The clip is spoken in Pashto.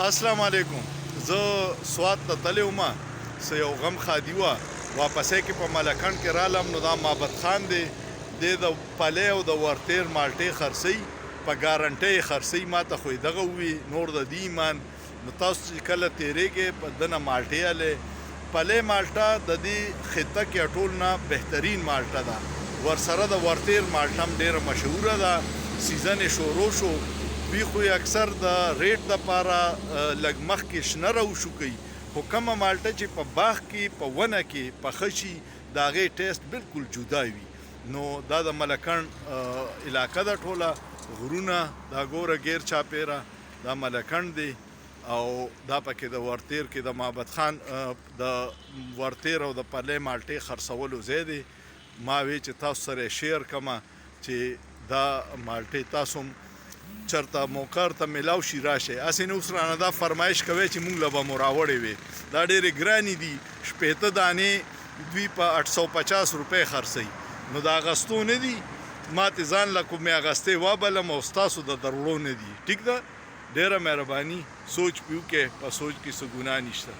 السلام علیکم. زه سوات ته تللی وم، څه یو غم ښادي وه، واپسۍ کې په ملکنډ کې رالم. نو دا مابد خان دی، دی د پلی او د ورتیر مالټې خرڅوي، په ګارنټۍ یې خرڅوي. ما ته خو یې دغه ووي نور د دې ایمان. نو تاسو چې کله تېرېږئ په ده نه مالټې هلئ. پلی مالټه د دې خطه کې ټول نه بهترین مالټه ده. ورسره د ورتیر مالټه هم ډېره مشهوره ده. سیزن یې شروع شو، دوی خو یې اکثر د ریټ دپاره لږ مخکې شنه راوشو کوي، خو کومه مالټه چې په باغ کې په ونه کې پخه شي د هغې ټیسټ بالکل جدا وي. نو دا د ملکنډ علاقه ده، ټوله غرونه دا ګوره غیر چاپیره دا ملکنډ دی. او دا پکې د ورتیر کې د مابد خان د ورتیر او د پلی مالټې خرڅولو ځای دی. ما وی چې تاسو سره یې شیر کړمه چې دا مالټې تاسو هم چرته موقع ورته میلاو شي راشئ. هسې نه اوس رانه دا فرمایش کوئ چې موږ له به مو راوړې وې. دا ډېرې ګرانې دي، شپېته دانې دوی په 850 روپۍ خرڅوي. نو د اغستو نه دي، ما ترې ځان له کومې اغستې وبلم او ستاسو د دروړو نه دي. ټیک ده، ډېره مهرباني. سوچ پې وکړئ، په سوچ کې څه ګناه نشته.